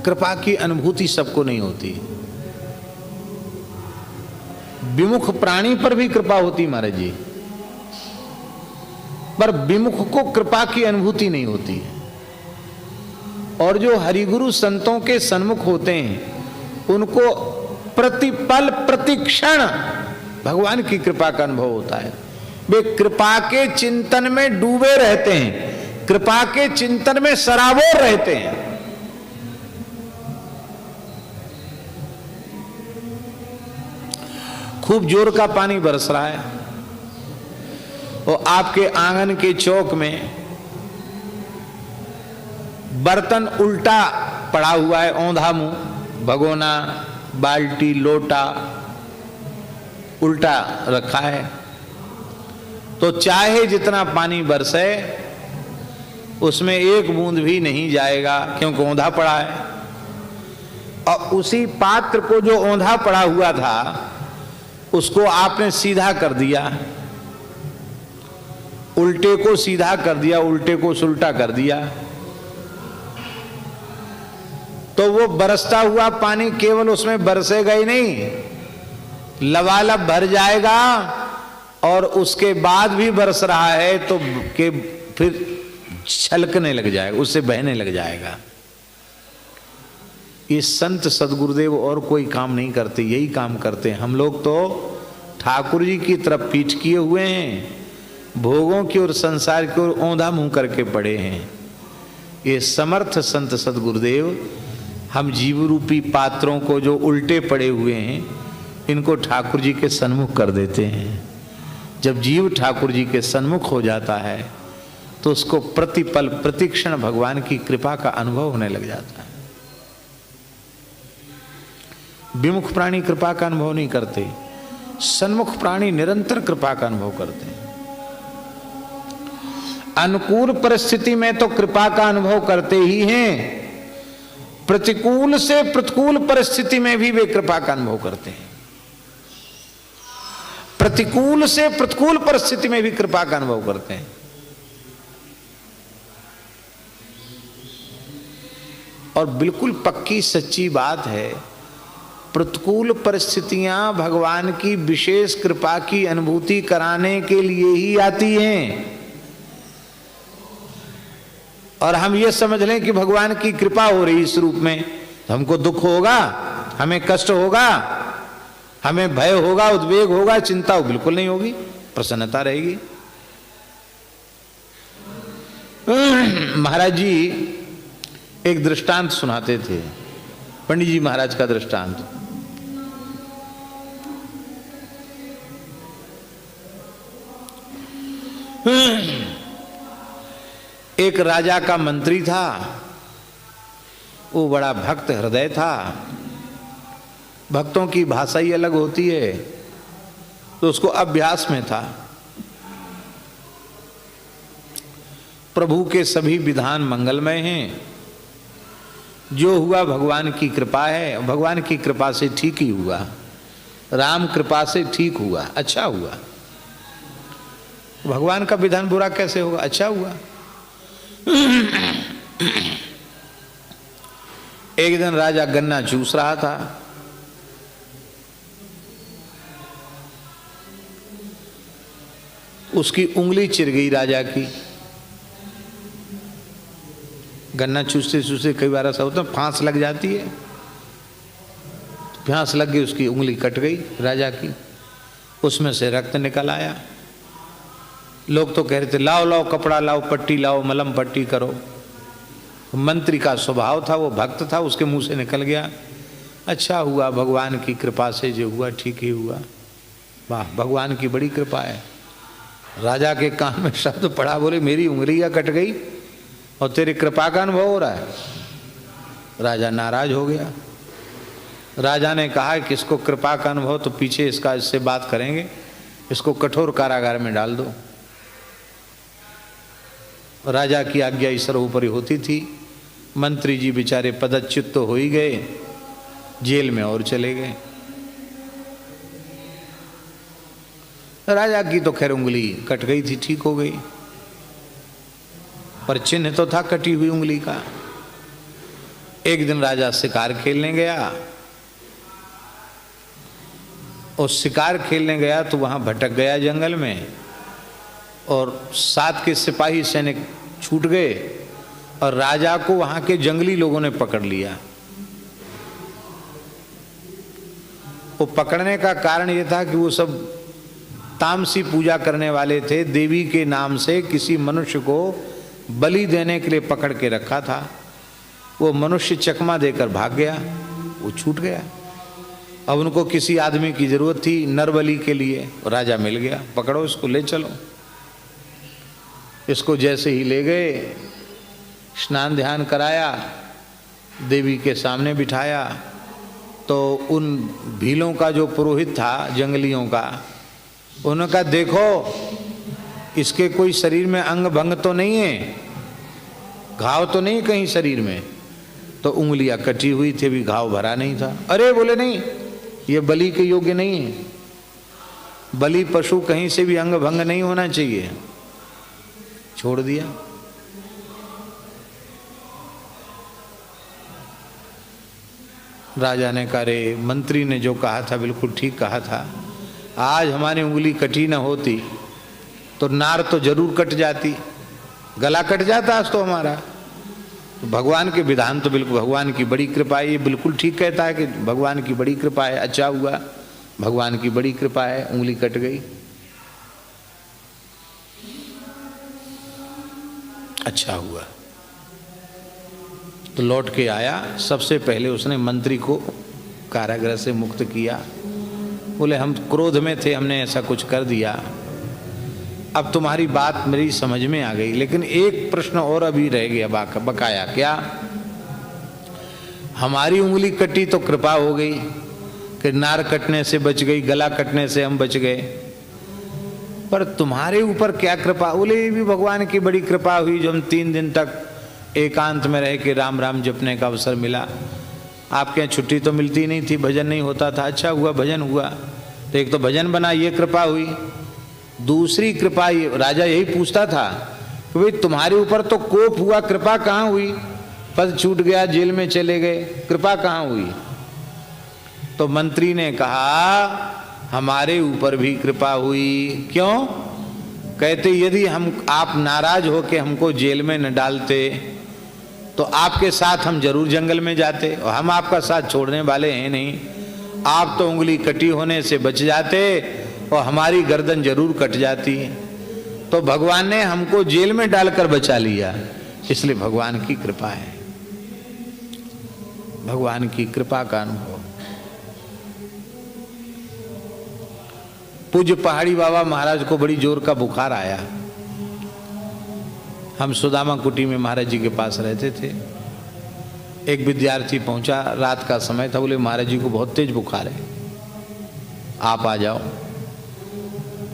कृपा की अनुभूति सबको नहीं होती। विमुख प्राणी पर भी कृपा होती महाराज जी, पर विमुख को कृपा की अनुभूति नहीं होती। और जो हरिगुरु संतों के सन्मुख होते हैं उनको प्रतिपल प्रतिक्षण भगवान की कृपा का अनुभव होता है। वे कृपा के चिंतन में डूबे रहते हैं, कृपा के चिंतन में सराबोर रहते हैं। खूब जोर का पानी बरस रहा है और आपके आंगन के चौक में बर्तन उल्टा पड़ा हुआ है, औंधा मुंह, भगोना, बाल्टी, लोटा उल्टा रखा है, तो चाहे जितना पानी बरसे उसमें एक बूंद भी नहीं जाएगा, क्योंकि औंधा पड़ा है। और उसी पात्र को जो औंधा पड़ा हुआ था उसको आपने सीधा कर दिया, उल्टे को सीधा कर दिया, उल्टे को उल्टा कर दिया, तो वो बरसता हुआ पानी केवल उसमें बरसेगा ही नहीं, लबालब भर जाएगा। और उसके बाद भी बरस रहा है तो के फिर छलकने लग जाएगा, उससे बहने लग जाएगा। ये संत सदगुरुदेव और कोई काम नहीं करते, यही काम करते हैं। हम लोग तो ठाकुर जी की तरफ पीठ किए हुए हैं, भोगों की और संसार की ओर औंधा मुंह करके पड़े हैं। ये समर्थ संत सदगुरुदेव हम जीव रूपी पात्रों को जो उल्टे पड़े हुए हैं इनको ठाकुर जी के सन्मुख कर देते हैं। जब जीव ठाकुर जी के सन्मुख हो जाता है तो उसको प्रतिपल प्रतिक्षण भगवान की कृपा का अनुभव होने लग जाता है। विमुख प्राणी कृपा का अनुभव नहीं करते, सन्मुख प्राणी निरंतर कृपा का अनुभव करते हैं। अनुकूल परिस्थिति में तो कृपा का अनुभव करते ही हैं, प्रतिकूल से प्रतिकूल परिस्थिति में भी वे कृपा का अनुभव करते हैं। प्रतिकूल से प्रतिकूल परिस्थिति में भी कृपा का अनुभव करते हैं। और बिल्कुल पक्की सच्ची बात है, प्रतिकूल परिस्थितियां भगवान की विशेष कृपा की अनुभूति कराने के लिए ही आती हैं। और हम ये समझ लें कि भगवान की कृपा हो रही इस रूप में, तो हमको दुख होगा, हमें कष्ट होगा, हमें भय होगा, उद्वेग होगा, चिंता बिल्कुल नहीं होगी, प्रसन्नता रहेगी। महाराज जी एक दृष्टांत सुनाते थे, पंडित जी महाराज का दृष्टांत। एक राजा का मंत्री था, वो बड़ा भक्त हृदय था। भक्तों की भाषा ही अलग होती है, तो उसको अभ्यास में था। प्रभु के सभी विधान मंगलमय हैं, जो हुआ भगवान की कृपा है, भगवान की कृपा से ठीक ही हुआ, राम कृपा से ठीक हुआ, अच्छा हुआ। भगवान का विधान बुरा कैसे होगा, अच्छा हुआ। एक दिन राजा गन्ना चूस रहा था, उसकी उंगली चिर गई राजा की। गन्ना चूसते चूसते कई बार ऐसा होता है फांस लग जाती है, फांस लग गई, उसकी उंगली कट गई राजा की, उसमें से रक्त निकल आया। लोग तो कह रहे थे लाओ लाओ कपड़ा लाओ, पट्टी लाओ, मलम पट्टी करो। मंत्री का स्वभाव था, वो भक्त था, उसके मुंह से निकल गया। अच्छा हुआ, भगवान की कृपा से जो हुआ ठीक ही हुआ। वाह, भगवान की बड़ी कृपा है। राजा के कान में शब्द पड़ा, बोले मेरी उंगलियां कट गई और तेरी कृपा का अनुभव हो रहा है। राजा नाराज हो गया। राजा ने कहा कि इसको कृपा का अनुभव तो पीछे इससे बात करेंगे, इसको कठोर कारागार में डाल दो। राजा की आज्ञा इस सर्वोपरि होती थी। मंत्री जी बेचारे पदच्युत तो हो ही गए, जेल में और चले गए। राजा की तो खैर उंगली कट गई थी, ठीक हो गई, पर चिन्ह तो था कटी हुई उंगली का। एक दिन राजा शिकार खेलने गया, और शिकार खेलने गया तो वहाँ भटक गया जंगल में, और 7 के सिपाही सैनिक छूट गए और राजा को वहाँ के जंगली लोगों ने पकड़ लिया। वो पकड़ने का कारण ये था कि वो सब तामसी पूजा करने वाले थे, देवी के नाम से किसी मनुष्य को बलि देने के लिए पकड़ के रखा था। वो मनुष्य चकमा देकर भाग गया, वो छूट गया। अब उनको किसी आदमी की जरूरत थी नरबली के लिए, राजा मिल गया, पकड़ो इसको ले चलो। इसको जैसे ही ले गए, स्नान ध्यान कराया, देवी के सामने बिठाया, तो उन भीलों का जो पुरोहित था जंगलियों का, उन्होंने कहा देखो इसके कोई शरीर में अंग भंग तो नहीं है, घाव तो नहीं कहीं शरीर में। तो उंगलियां कटी हुई थी, भी घाव भरा नहीं था। अरे बोले नहीं, ये बलि के योग्य नहीं है, बलि पशु कहीं से भी अंग भंग नहीं होना चाहिए। छोड़ दिया। राजा ने कहा रे, मंत्री ने जो कहा था बिल्कुल ठीक कहा था, आज हमारी उंगली कटी न होती तो नार तो जरूर कट जाती, गला कट जाता आज तो हमारा। तो भगवान के विधान तो बिल्कुल, भगवान की बड़ी कृपा है, ये बिल्कुल ठीक कहता है कि भगवान की बड़ी कृपा है, अच्छा हुआ भगवान की बड़ी कृपा है, उंगली कट गई, अच्छा हुआ। तो लौट के आया, सबसे पहले उसने मंत्री को कारागृह से मुक्त किया। बोले हम क्रोध में थे, हमने ऐसा कुछ कर दिया, अब तुम्हारी बात मेरी समझ में आ गई, लेकिन एक प्रश्न और अभी रह गया बकाया। क्या? हमारी उंगली कटी तो कृपा हो गई कि नार कटने से बच गई, गला कटने से हम बच गए, पर तुम्हारे ऊपर क्या कृपा? बोले ये भी भगवान की बड़ी कृपा हुई जो हम 3 दिन तक एकांत में रह के राम राम जपने का अवसर मिला। आपके यहाँ छुट्टी तो मिलती नहीं थी, भजन नहीं होता था, अच्छा हुआ भजन हुआ, तो एक तो भजन बना, ये कृपा हुई। दूसरी कृपा, राजा यही पूछता था कि भाई तुम्हारे ऊपर तो कोप हुआ, कृपा कहाँ हुई? पद छूट गया, जेल में चले गए, कृपा कहाँ हुई? तो मंत्री ने कहा हमारे ऊपर भी कृपा हुई। क्यों? कहते यदि आप नाराज होके हमको जेल में न डालते तो आपके साथ हम जरूर जंगल में जाते, और हम आपका साथ छोड़ने वाले हैं नहीं। आप तो उंगली कटी होने से बच जाते और हमारी गर्दन जरूर कट जाती। तो भगवान ने हमको जेल में डालकर बचा लिया, इसलिए भगवान की कृपा है, भगवान की कृपा का अनुभव। पूज्य पहाड़ी बाबा महाराज को बड़ी जोर का बुखार आया। हम सुदामा कुटी में महाराज जी के पास रहते थे। एक विद्यार्थी पहुंचा, रात का समय था, बोले महाराज जी को बहुत तेज बुखार है, आप आ जाओ।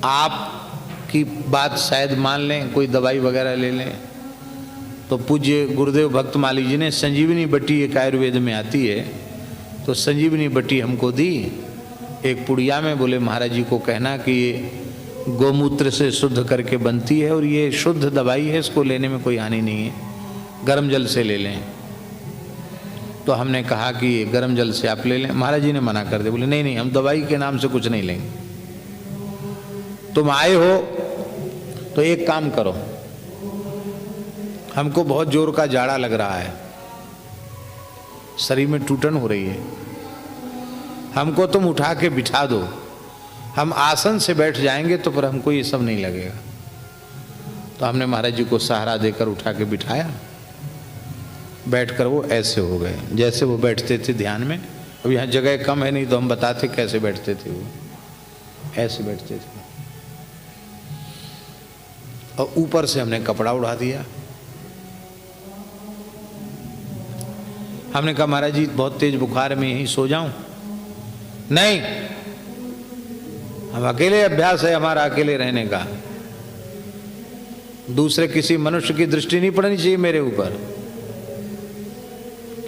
आपकी बात शायद मान लें, कोई दवाई वगैरह ले लें। तो पूज्य गुरुदेव भक्तमाली जी ने संजीवनी बट्टी, एक आयुर्वेद में आती है, तो संजीवनी बट्टी हमको दी एक पुड़िया में। बोले महाराज जी को कहना कि ये गोमूत्र से शुद्ध करके बनती है और ये शुद्ध दवाई है, इसको लेने में कोई हानि नहीं है, गर्म जल से ले लें। तो हमने कहा कि ये गर्म जल से आप ले लें। महाराज जी ने मना कर दिया, बोले नहीं नहीं, हम दवाई के नाम से कुछ नहीं लेंगे। तुम आए हो तो एक काम करो, हमको बहुत जोर का जाड़ा लग रहा है, शरीर में टूटन हो रही है, हमको तुम उठा के बिठा दो, हम आसन से बैठ जाएंगे तो पर हमको ये सब नहीं लगेगा। तो हमने महाराज जी को सहारा देकर उठा के बिठाया, बैठकर वो ऐसे हो गए जैसे वो बैठते थे ध्यान में। अब यहाँ जगह कम है, नहीं तो हम बताते कैसे बैठते थे। वो ऐसे बैठते थे और ऊपर से हमने कपड़ा उड़ा दिया। हमने कहा महाराज जी बहुत तेज बुखार में यहीं सो जाऊं? नहीं, हम अकेले, अभ्यास है हमारा अकेले रहने का, दूसरे किसी मनुष्य की दृष्टि नहीं पड़नी चाहिए मेरे ऊपर।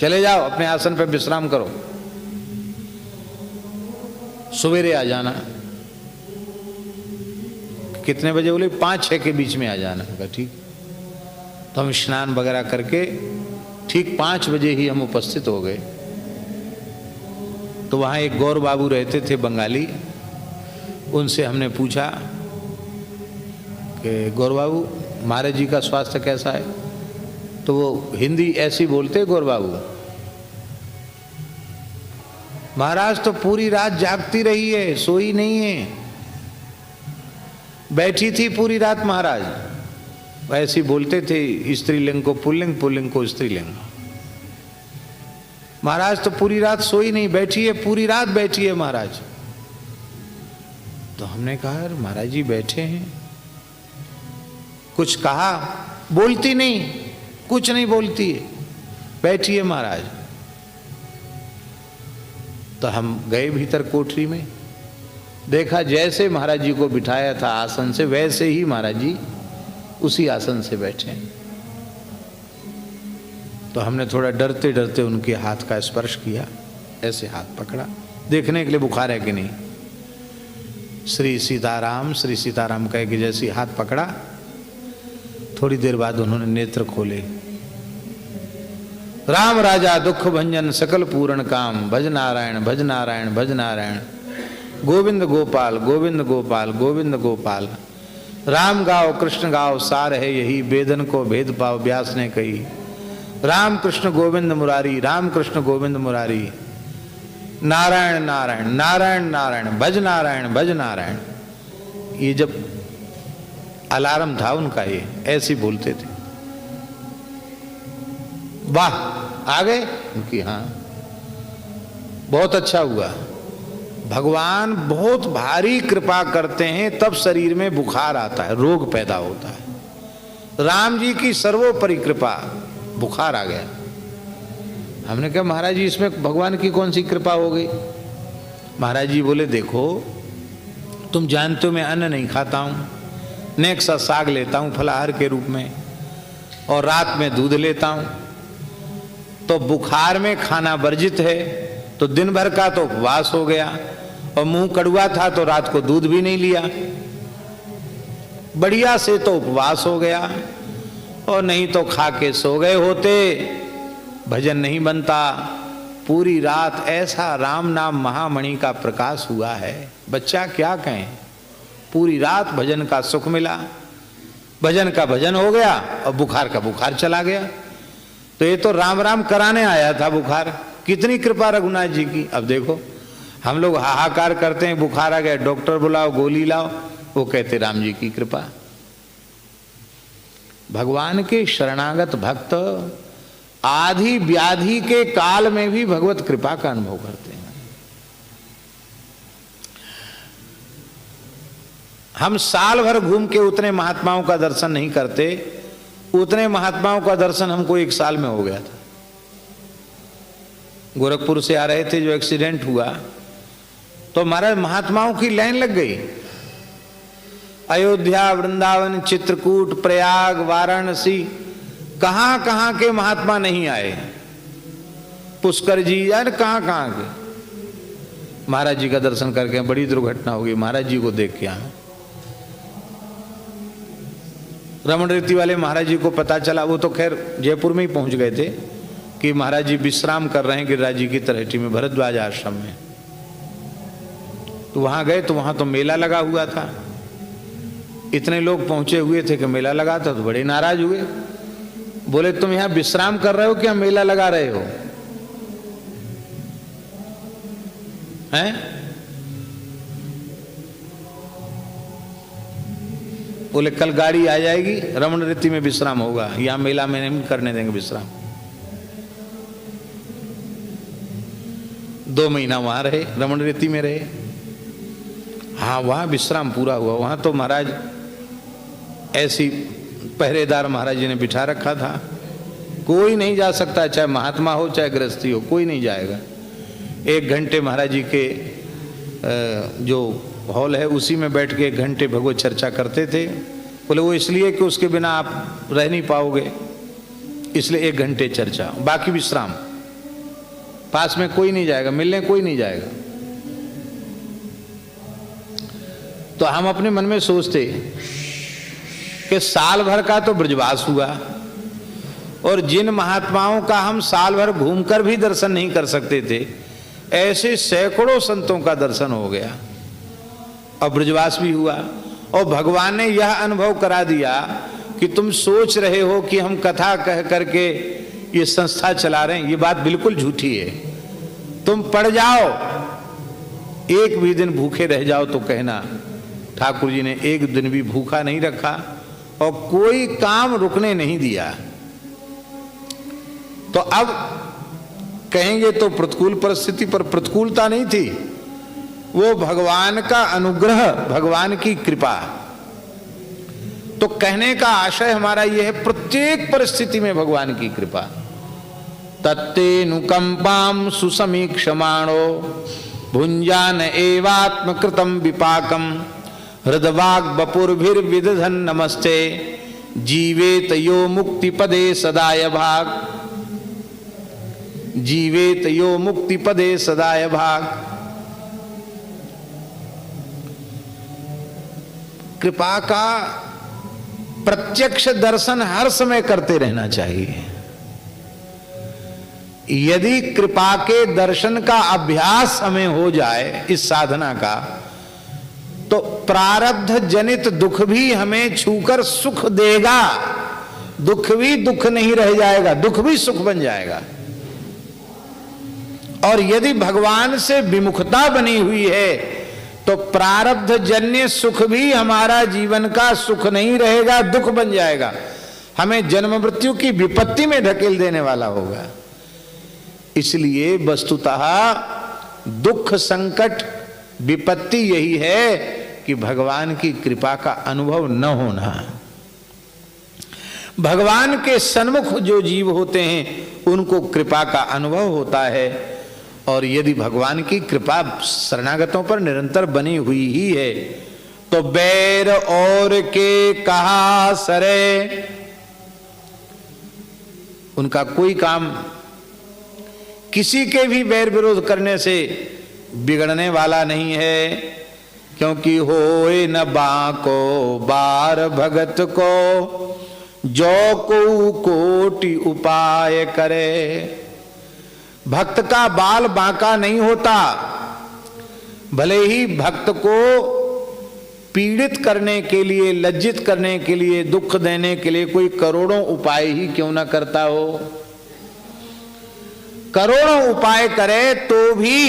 चले जाओ अपने आसन पर विश्राम करो, सवेरे आ जाना। कितने बजे? बोले 5-6 के बीच में आ जाना। ठीक। तो हम स्नान वगैरह करके ठीक 5 बजे ही हम उपस्थित हो गए। तो वहाँ एक गौर बाबू रहते थे बंगाली, उनसे हमने पूछा कि गौर बाबू महाराज जी का स्वास्थ्य कैसा है? तो वो हिंदी ऐसी बोलते, गौर बाबू महाराज तो पूरी रात जागती रही है, सोई नहीं है, बैठी थी पूरी रात महाराज। ऐसे बोलते थे, स्त्रीलिंग को पुल्लिंग, पुल्लिंग को स्त्रीलिंग। महाराज तो पूरी रात सोई नहीं, बैठी है, पूरी रात बैठी है महाराज। तो हमने कहा महाराज जी बैठे हैं, कुछ कहा? बोलती नहीं, कुछ नहीं बोलती है, बैठी है महाराज। तो हम गए भीतर कोठरी में, देखा जैसे महाराज जी को बिठाया था आसन से, वैसे ही महाराज जी उसी आसन से बैठे। तो हमने थोड़ा डरते डरते उनके हाथ का स्पर्श किया, ऐसे हाथ पकड़ा, देखने के लिए बुखार है कि नहीं। श्री सीताराम कह के जैसे हाथ पकड़ा, थोड़ी देर बाद उन्होंने नेत्र खोले। राम राजा दुख भंजन सकल पूर्ण काम, भज नारायण भज नारायण भज नारायण, गोविंद गोपाल गोविंद गोपाल गोविंद गोपाल। राम गाओ कृष्ण गाओ सार है यही, वेदन को भेद पाओ व्यास ने कही। राम कृष्ण गोविंद मुरारी, राम कृष्ण गोविंद मुरारी, नारायण नारायण नारायण नारायण, भज नारायण भज नारायण। ये जब अलार्म था उनका, ये ऐसे बोलते थे। वाह, आ गए उनकी? हाँ, बहुत अच्छा हुआ। भगवान बहुत भारी कृपा करते हैं, तब शरीर में बुखार आता है, रोग पैदा होता है। राम जी की सर्वोपरि कृपा, बुखार आ गया। हमने कहा महाराज जी इसमें भगवान की कौन सी कृपा हो गई? महाराज जी बोले देखो, तुम जानते हो मैं अन्न नहीं खाता हूँ, नेक सा साग लेता हूँ फलाहार के रूप में, और रात में दूध लेता हूँ। तो बुखार में खाना वर्जित है, तो दिन भर का तो उपवास हो गया, और मुंह कड़ुआ था तो रात को दूध भी नहीं लिया, बढ़िया से तो उपवास हो गया, और नहीं तो खा के सो गए होते, भजन नहीं बनता। पूरी रात ऐसा राम नाम महामणि का प्रकाश हुआ है, बच्चा क्या कहें। पूरी रात भजन का सुख मिला, भजन का भजन हो गया, और बुखार का बुखार चला गया। तो ये तो राम राम कराने आया था बुखार, कितनी कृपा रघुनाथ जी की। अब देखो हम लोग हाहाकार करते हैं, बुखार आ गया, डॉक्टर बुलाओ, गोली लाओ, वो कहते राम जी की कृपा। भगवान के शरणागत भक्त आधि व्याधि के काल में भी भगवत कृपा का अनुभव करते हैं। हम साल भर घूम के उतने महात्माओं का दर्शन नहीं करते, उतने महात्माओं का दर्शन हमको 1 साल में हो गया था। गोरखपुर से आ रहे थे, जो एक्सीडेंट हुआ, तो हमारे महात्माओं की लाइन लग गई। अयोध्या, वृंदावन, चित्रकूट, प्रयाग, वाराणसी, कहां कहां के महात्मा नहीं आए। पुष्कर जी यार कहां कहां के। महाराज जी का दर्शन करके बड़ी दुर्घटना हो गई, महाराज जी को देख के आए। रमण रीति वाले महाराज जी को पता चला, वो तो खैर जयपुर में ही पहुंच गए थे, कि महाराज जी विश्राम कर रहे हैं गिरिराज जी की तलहटी में, भरद्वाज आश्रम में। तो वहां गए तो वहां तो मेला लगा हुआ था, इतने लोग पहुंचे हुए थे कि मेला लगा था, तो बड़े नाराज हुए। बोले तुम यहां विश्राम कर रहे हो क्या मेला लगा रहे हो? हैं? बोले कल गाड़ी आ जाएगी, रमण रीति में विश्राम होगा, यहां मेला में नहीं करने देंगे विश्राम। 2 महीना वहां रहे, रमण रीति में रहे। हाँ, वहां विश्राम पूरा हुआ। वहां तो महाराज ऐसी पहरेदार महाराज जी ने बिठा रखा था, कोई नहीं जा सकता, चाहे महात्मा हो चाहे गृहस्थी हो, कोई नहीं जाएगा। 1 घंटे महाराज जी के जो हॉल है उसी में बैठ के 1 घंटे भगवत चर्चा करते थे। बोले वो इसलिए कि उसके बिना आप रह नहीं पाओगे, इसलिए 1 घंटे चर्चा, बाकी विश्राम। पास में कोई नहीं जाएगा, मिलने कोई नहीं जाएगा। तो हम अपने मन में सोचते कि साल भर का तो ब्रजवास हुआ, और जिन महात्माओं का हम साल भर घूमकर भी दर्शन नहीं कर सकते थे, ऐसे सैकड़ों संतों का दर्शन हो गया और ब्रजवास भी हुआ। और भगवान ने यह अनुभव करा दिया कि तुम सोच रहे हो कि हम कथा कह करके ये संस्था चला रहे हैं, ये बात बिल्कुल झूठी है। तुम पड़ जाओ, एक भी दिन भूखे रह जाओ तो कहना ठाकुर जी ने एक दिन भी भूखा नहीं रखा और कोई काम रुकने नहीं दिया। तो अब कहेंगे तो प्रतिकूल परिस्थिति पर प्रतिकूलता नहीं थी, वो भगवान का अनुग्रह, भगवान की कृपा। तो कहने का आशय हमारा यह है, प्रत्येक परिस्थिति में भगवान की कृपा। तत्तेनुकंपाम सुसमीक्षमाणो भुंजान एवात्मकृतम विपाकम हृदवाग बपुर्भिर्विदधन नमस्ते जीवेत यो मुक्ति पदे सदाय भाग, जीवेत यो मुक्ति पदे सदाय भाग। कृपा का प्रत्यक्ष दर्शन हर समय करते रहना चाहिए। यदि कृपा के दर्शन का अभ्यास हमें हो जाए इस साधना का, तो प्रारब्ध जनित दुख भी हमें छूकर सुख देगा। दुख भी दुख नहीं रह जाएगा, दुख भी सुख बन जाएगा। और यदि भगवान से विमुखता बनी हुई है तो प्रारब्ध जन्य सुख भी हमारा जीवन का सुख नहीं रहेगा, दुख बन जाएगा, हमें जन्म मृत्यु की विपत्ति में ढकेल देने वाला होगा। इसलिए वस्तुतः दुख संकट विपत्ति यही है कि भगवान की कृपा का अनुभव न होना। भगवान के सन्मुख जो जीव होते हैं उनको कृपा का अनुभव होता है। और यदि भगवान की कृपा शरणागतों पर निरंतर बनी हुई ही है तो बैर और के कहा सरे, उनका कोई काम किसी के भी बैर विरोध करने से बिगड़ने वाला नहीं है। क्योंकि होए न बाको बार भगत को जो को कोटि उपाय करे। भक्त का बाल बांका नहीं होता, भले ही भक्त को पीड़ित करने के लिए, लज्जित करने के लिए, दुख देने के लिए कोई करोड़ों उपाय ही क्यों ना करता हो, करोड़ों उपाय करे तो भी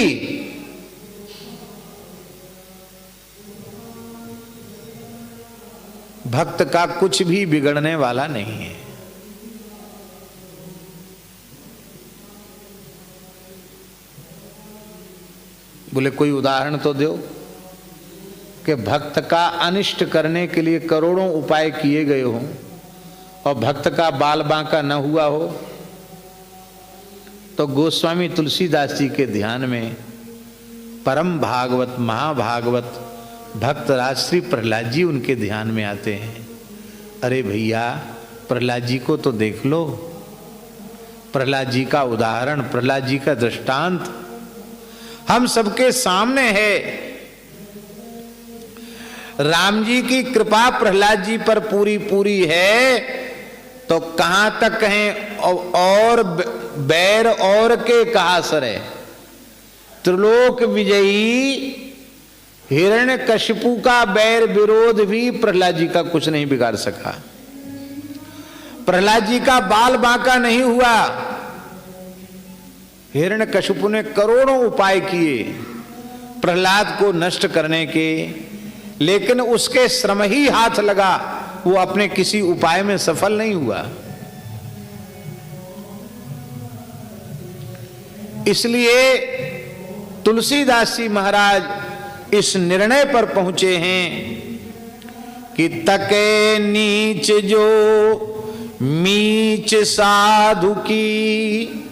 भक्त का कुछ भी बिगड़ने वाला नहीं है। बोले कोई उदाहरण तो दो कि भक्त का अनिष्ट करने के लिए करोड़ों उपाय किए गए हों और भक्त का बाल बांका न हुआ हो। तो गोस्वामी तुलसीदास जी के ध्यान में परम भागवत महाभागवत भक्त राजश्री प्रहलाद जी उनके ध्यान में आते हैं। अरे भैया, प्रहलाद जी को तो देख लो, प्रहलाद जी का उदाहरण, प्रहलाद जी का दृष्टांत हम सबके सामने है। राम जी की कृपा प्रहलाद जी पर पूरी पूरी है तो कहां तक कहें और बैर और के कहा सरे। त्रिलोक विजयी हिरण्यकशिपु का बैर विरोध भी प्रहलाद जी का कुछ नहीं बिगाड़ सका। प्रहलाद जी का बाल बांका नहीं हुआ। हिरण्यकशिपु ने करोड़ों उपाय किए प्रहलाद को नष्ट करने के, लेकिन उसके श्रम ही हाथ लगा, वो अपने किसी उपाय में सफल नहीं हुआ। इसलिए तुलसीदास जी महाराज इस निर्णय पर पहुंचे हैं कि तके नीच जो मीच साधु की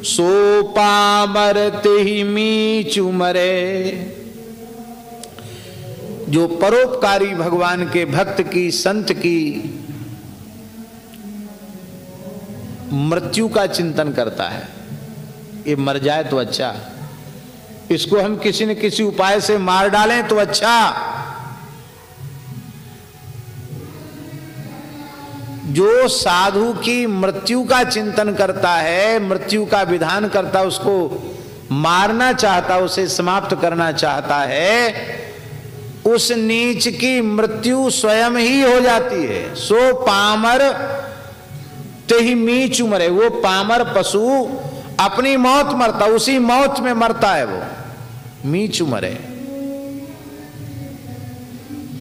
सो पामरत ही मीचु मरे। जो परोपकारी भगवान के भक्त की, संत की मृत्यु का चिंतन करता है, ये मर जाए तो अच्छा, इसको हम किसी न किसी उपाय से मार डालें तो अच्छा। जो साधु की मृत्यु का चिंतन करता है, मृत्यु का विधान करता, उसको मारना चाहता, उसे समाप्त करना चाहता है, उस नीच की मृत्यु स्वयं ही हो जाती है। सो पामर ते ही मीच मरे, वो पामर पशु अपनी मौत मरता, उसी मौत में मरता है वो, मीच मरे।